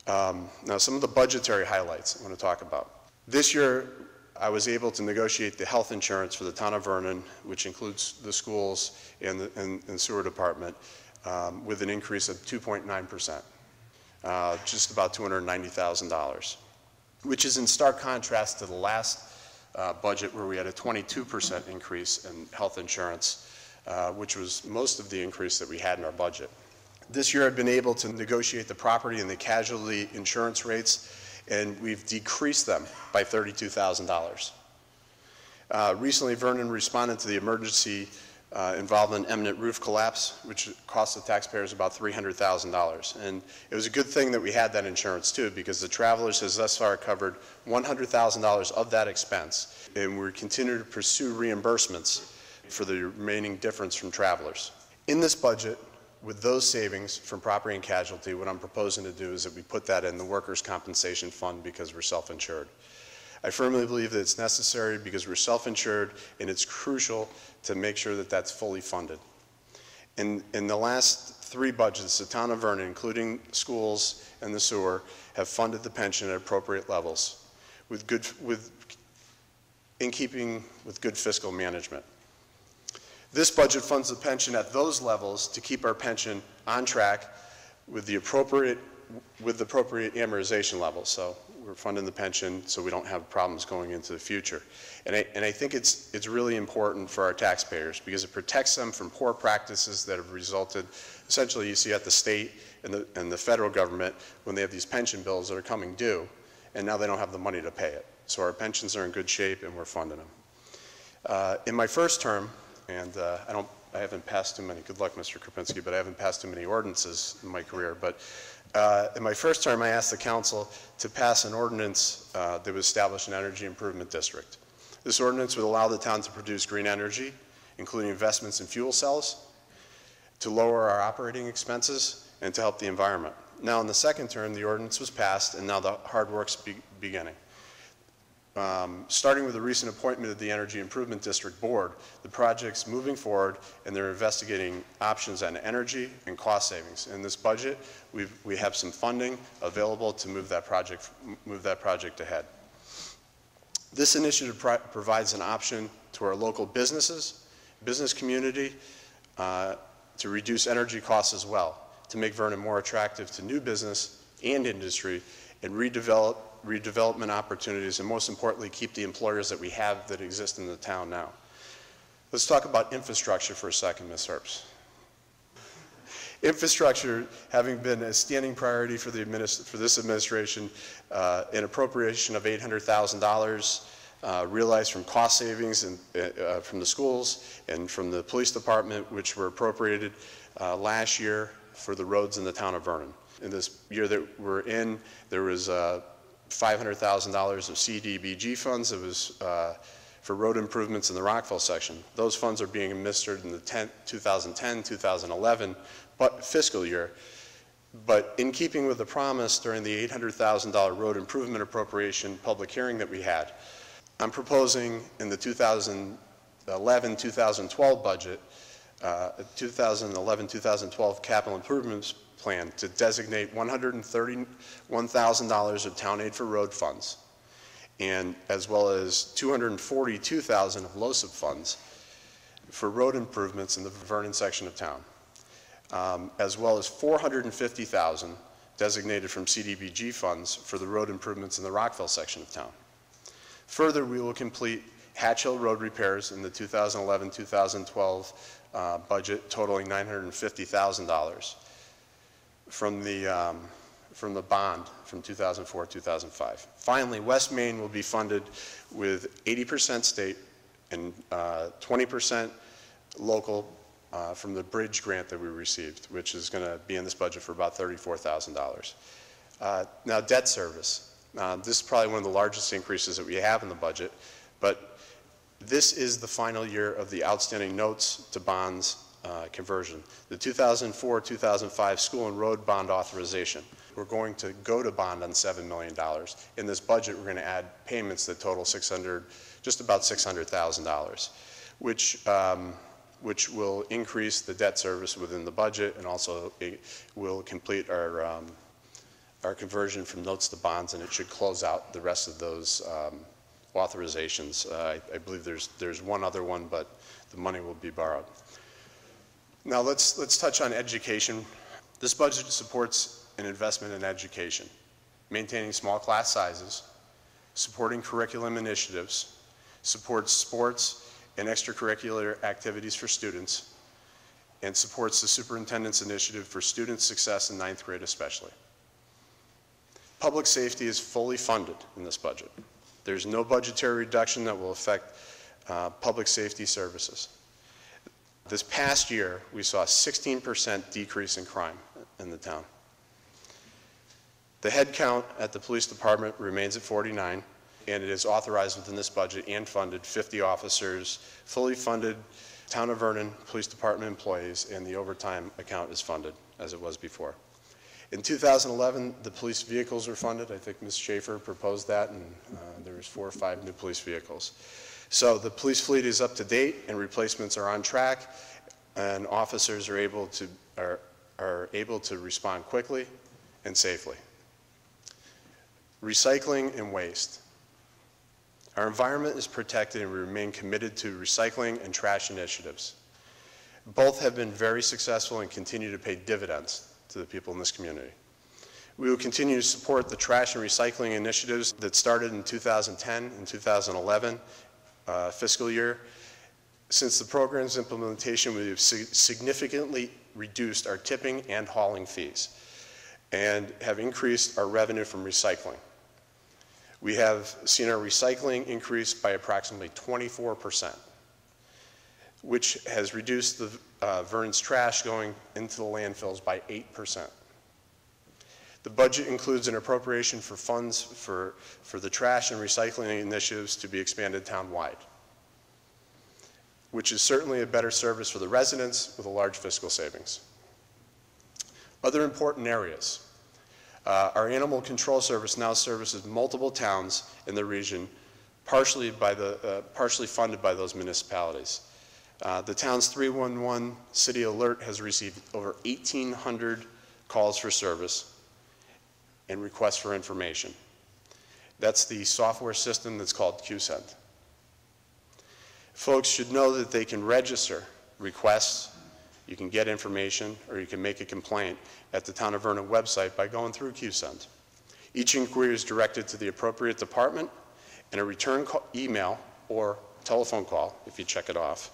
Now, some of the budgetary highlights I want to talk about. This year, I was able to negotiate the health insurance for the town of Vernon, which includes the schools and the sewer department, with an increase of 2.9%, just about $290,000, which is in stark contrast to the last budget where we had a 22% increase in health insurance, which was most of the increase that we had in our budget. This year I've been able to negotiate the property and the casualty insurance rates, and we've decreased them by $32,000. Recently, Vernon responded to the emergency involving imminent roof collapse, which cost the taxpayers about $300,000. And it was a good thing that we had that insurance too, because the Travelers has thus far covered $100,000 of that expense, and we're continuing to pursue reimbursements for the remaining difference from Travelers. In this budget, with those savings from property and casualty, what I'm proposing to do is that we put that in the workers' compensation fund because we're self-insured. I firmly believe that it's necessary because we're self-insured, and it's crucial to make sure that that's fully funded. In the last 3 budgets, the town of Vernon, including schools and the sewer, have funded the pension at appropriate levels in keeping with good fiscal management. This budget funds the pension at those levels to keep our pension on track with the appropriate amortization levels. So we're funding the pension so we don't have problems going into the future. And I think it's really important for our taxpayers because it protects them from poor practices that have resulted, essentially you see at the state and the federal government when they have these pension bills that are coming due and now they don't have the money to pay it. So our pensions are in good shape and we're funding them. In my first term, and I haven't passed too many, good luck Mr. Krupinski, but I haven't passed too many ordinances in my career. But in my first term, I asked the council to pass an ordinance that would establish an energy improvement district. This ordinance would allow the town to produce green energy, including investments in fuel cells, to lower our operating expenses, and to help the environment. Now in the second term, the ordinance was passed, and now the hard work's beginning. Starting with the recent appointment of the Energy Improvement District Board, the project's moving forward and they're investigating options on energy and cost savings. In this budget, we have some funding available to move that project ahead. This initiative provides an option to our local business community to reduce energy costs as well, to make Vernon more attractive to new business and industry, and redevelopment opportunities, and most importantly, keep the employers that we have that exist in the town now. Let's talk about infrastructure for a second, Ms. Herbst. Infrastructure, having been a standing priority for this administration, an appropriation of $800,000 realized from cost savings and, from the schools and from the police department, which were appropriated last year for the roads in the town of Vernon. In this year that we're in, there was $500,000 of CDBG funds that was for road improvements in the Rockville section. Those funds are being administered in the 2010-2011 fiscal year. But in keeping with the promise during the $800,000 road improvement appropriation public hearing that we had, I'm proposing in the 2011-2012 budget, 2011-2012 capital improvements plan to designate $131,000 of town aid for road funds, and as well as $242,000 of LOSIP funds for road improvements in the Vernon section of town, as well as $450,000 designated from CDBG funds for the road improvements in the Rockville section of town. Further, we will complete Hatch Hill Road repairs in the 2011-2012 budget, totaling $950,000 from the bond from 2004-2005. Finally, West Main will be funded with 80% state and 20% local from the bridge grant that we received, which is going to be in this budget for about $34,000. Now, debt service. This is probably one of the largest increases that we have in the budget, but this is the final year of the outstanding notes to bonds conversion. The 2004-2005 school and road bond authorization. We're going to go to bond on $7 million. In this budget, we're going to add payments that total just about $600,000, which will increase the debt service within the budget, and also it will complete our our conversion from notes to bonds, and it should close out the rest of those authorizations. I believe there's one other one, but the money will be borrowed. Now let's touch on education. This budget supports an investment in education, maintaining small class sizes, supporting curriculum initiatives, supports sports and extracurricular activities for students, and supports the superintendent's initiative for student success in 9th grade especially. Public safety is fully funded in this budget. There's no budgetary reduction that will affect public safety services. This past year, we saw a 16% decrease in crime in the town. The head count at the police department remains at 49, and it is authorized within this budget and funded 50 officers, fully funded Town of Vernon Police Department employees, and the overtime account is funded as it was before. In 2011, the police vehicles were funded. I think Ms. Schaefer proposed that, and there was 4 or 5 new police vehicles. So the police fleet is up to date, and replacements are on track, and officers are able to respond quickly and safely. Recycling and waste. Our environment is protected, and we remain committed to recycling and trash initiatives. Both have been very successful and continue to pay dividends to the people in this community. We will continue to support the trash and recycling initiatives that started in 2010 and 2011 fiscal year. Since the program's implementation, we have significantly reduced our tipping and hauling fees and have increased our revenue from recycling. We have seen our recycling increase by approximately 24%, which has reduced the Vernon's trash going into the landfills by 8%. The budget includes an appropriation for funds for the trash and recycling initiatives to be expanded town-wide, which is certainly a better service for the residents with a large fiscal savings. Other important areas. Our animal control service now services multiple towns in the region, partially funded by those municipalities. The town's 311 City Alert has received over 1,800 calls for service and requests for information. That's the software system that's called QSend. Folks should know that they can register requests, you can get information, or you can make a complaint at the Town of Vernon website by going through QSend. Each inquiry is directed to the appropriate department, and a return email or telephone call, if you check it off,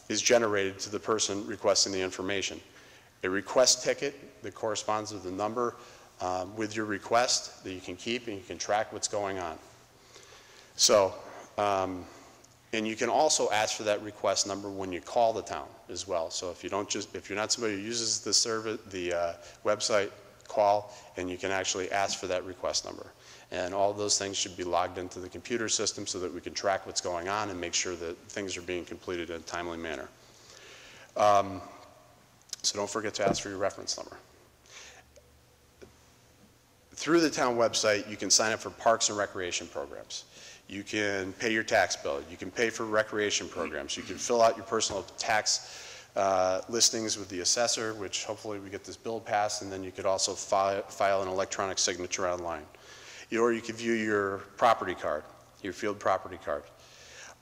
is generated to the person requesting the information. A request ticket that corresponds with the number with your request that you can keep, and you can track what's going on. So, and you can also ask for that request number when you call the town as well. So if you're not somebody who uses the service, the website, call, and you can actually ask for that request number. And all of those things should be logged into the computer system so that we can track what's going on and make sure that things are being completed in a timely manner. So don't forget to ask for your reference number. Through the town website, you can sign up for parks and recreation programs. You can pay your tax bill. You can pay for recreation programs. You can fill out your personal tax listings with the assessor, which hopefully we get this bill passed, and then you could also file an electronic signature online. Or you could view your property card, your field property card,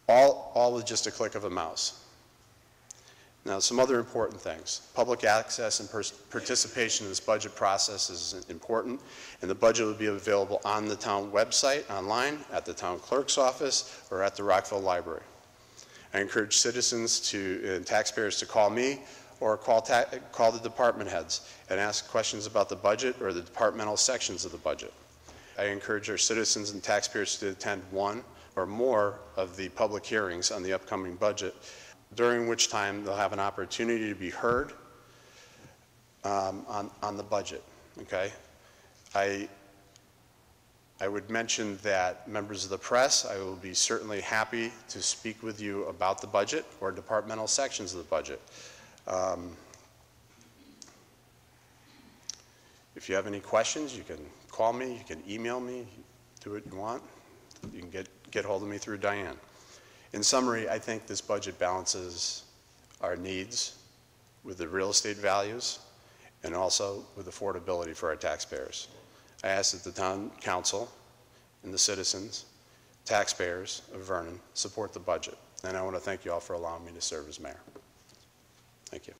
all with just a click of a mouse. Now, some other important things. Public access and participation in this budget process is important, and the budget will be available on the town website, online, at the town clerk's office, or at the Rockville Library. I encourage citizens and taxpayers to call me or call the department heads and ask questions about the budget or the departmental sections of the budget. I encourage our citizens and taxpayers to attend one or more of the public hearings on the upcoming budget, during which time they'll have an opportunity to be heard on the budget, okay? I would mention that members of the press, I will be certainly happy to speak with you about the budget or departmental sections of the budget. If you have any questions, you can call me, you can email me, do what you want. You can get hold of me through Diane. In summary, I think this budget balances our needs with the real estate values and also with affordability for our taxpayers. I ask that the town council and the citizens, taxpayers of Vernon, support the budget. And I want to thank you all for allowing me to serve as mayor. Thank you.